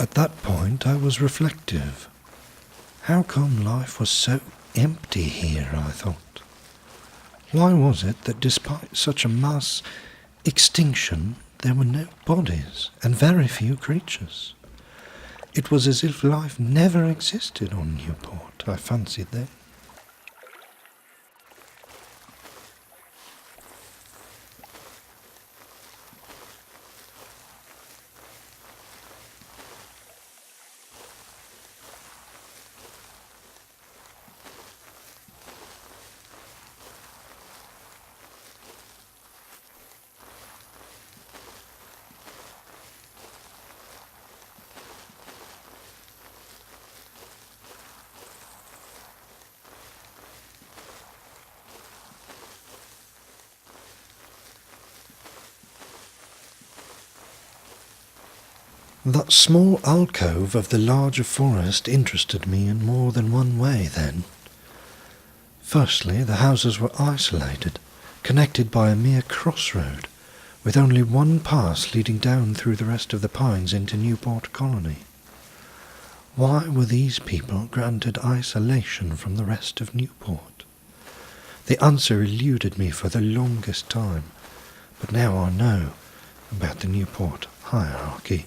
At that point I was reflective. How come life was so empty here, I thought. Why was it that despite such a mass extinction there were no bodies and very few creatures? It was as if life never existed on Newport, I fancied then. That small alcove of the larger forest interested me in more than one way then. Firstly, the houses were isolated, connected by a mere crossroad, with only one pass leading down through the rest of the pines into Newport colony. Why were these people granted isolation from the rest of Newport? The answer eluded me for the longest time, but now I know about the Newport hierarchy.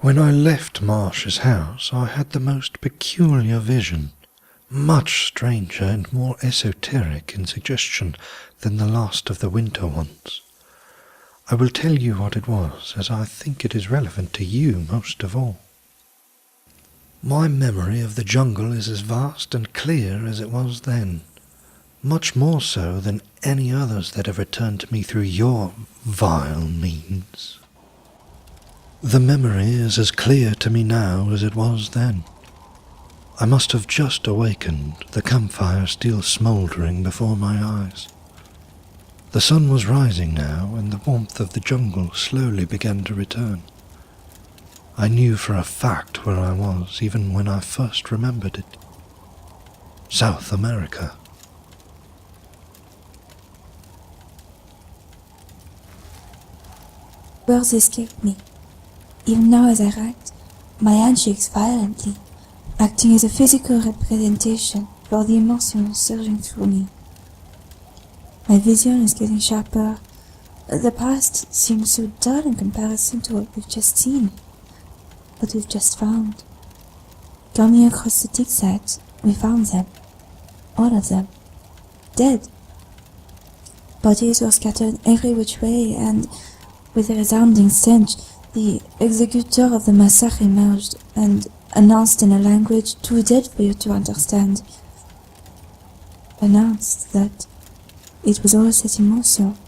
When I left Marsh's house, I had the most peculiar vision, much stranger and more esoteric in suggestion than the last of the winter ones. I will tell you what it was, as I think it is relevant to you most of all. My memory of the jungle is as vast and clear as it was then, much more so than any others that have returned to me through your vile means. The memory is as clear to me now as it was then. I must have just awakened, the campfire still smouldering before my eyes. The sun was rising now, and the warmth of the jungle slowly began to return. I knew for a fact where I was, even when I first remembered it. South America. Words escaped me. Even now as I write, my hand shakes violently, acting as a physical representation for the emotions surging through me. My vision is getting sharper. The past seems so dull in comparison to what we've just seen, what we've just found. Coming across the dig site, we found them, all of them, dead. Bodies were scattered every which way, and with a resounding stench, the executor of the massacre emerged and announced in a language too dead for you to understand. Announced that it was all set in motion.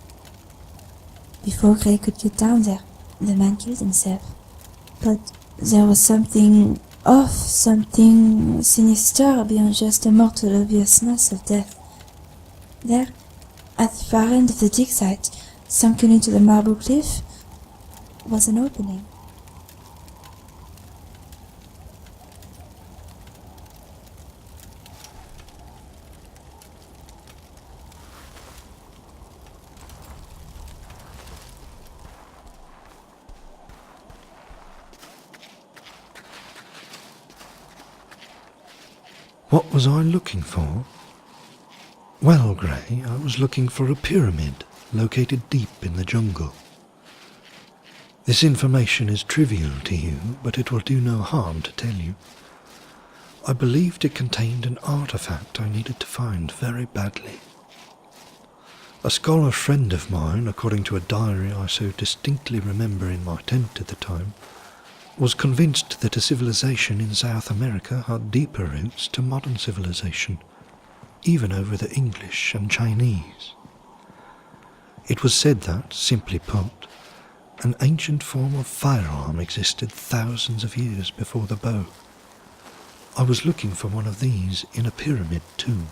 Before Gray could get down there, the man killed himself. But there was something off, something sinister beyond just the mortal obviousness of death. There, at the far end of the dig site, sunken into the marble cliff, was an opening. What was I looking for? Well, Gray, I was looking for a pyramid located deep in the jungle. This information is trivial to you, but it will do no harm to tell you. I believed it contained an artifact I needed to find very badly. A scholar friend of mine, according to a diary I so distinctly remember in my tent at the time, was convinced that a civilization in South America had deeper roots to modern civilization, even over the English and Chinese. It was said that, simply put, An ancient form of firearm existed thousands of years before the bow. I was looking for one of these in a pyramid tomb.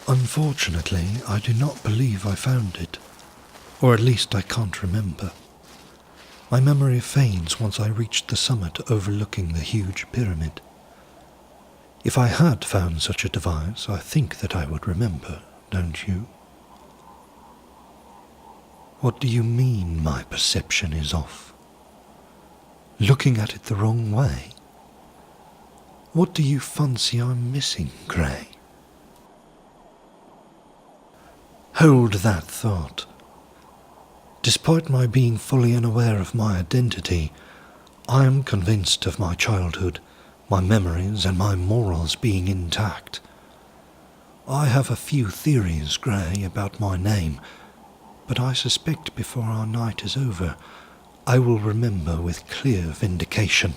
Unfortunately, I do not believe I found it, or at least I can't remember. My memory fades once I reached the summit overlooking the huge pyramid. If I had found such a device, I think that I would remember, don't you? What do you mean my perception is off? Looking at it the wrong way? What do you fancy I'm missing, Gray? Hold that thought. Despite my being fully unaware of my identity, I am convinced of my childhood, my memories and my morals being intact. I have a few theories, Gray, about my name, but I suspect before our night is over, I will remember with clear vindication.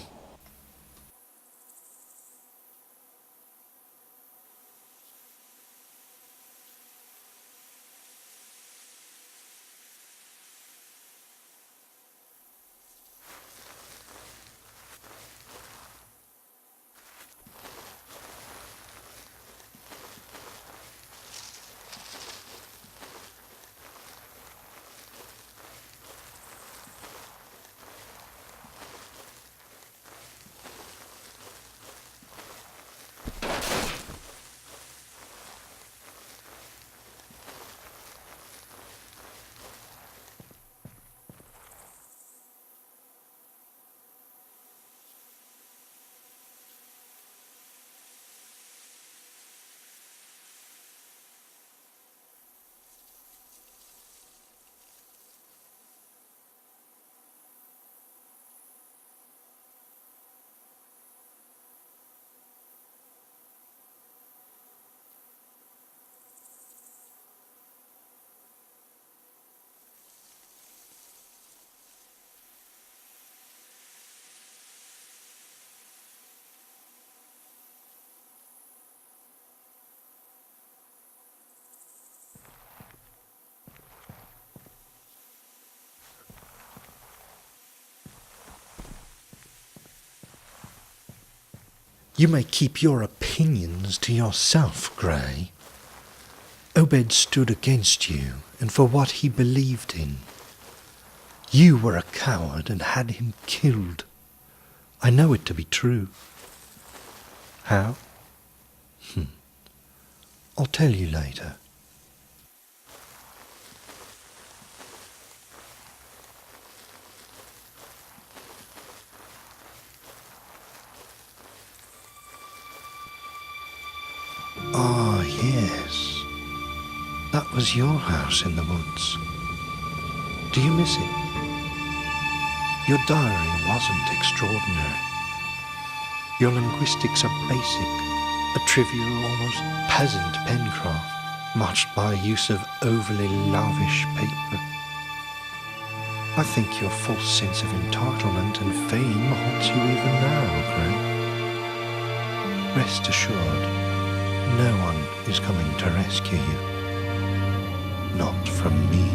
You may keep your opinions to yourself, Gray. Obed stood against you, and for what he believed in. You were a coward and had him killed. I know it to be true. How? I'll tell you later. Ah, yes. That was your house in the woods. Do you miss it? Your diary wasn't extraordinary. Your linguistics are basic, a trivial, almost peasant pencraft, matched by a use of overly lavish paper. I think your false sense of entitlement and fame haunts you even now, Gray. Rest assured, no one is coming to rescue you. Not from me.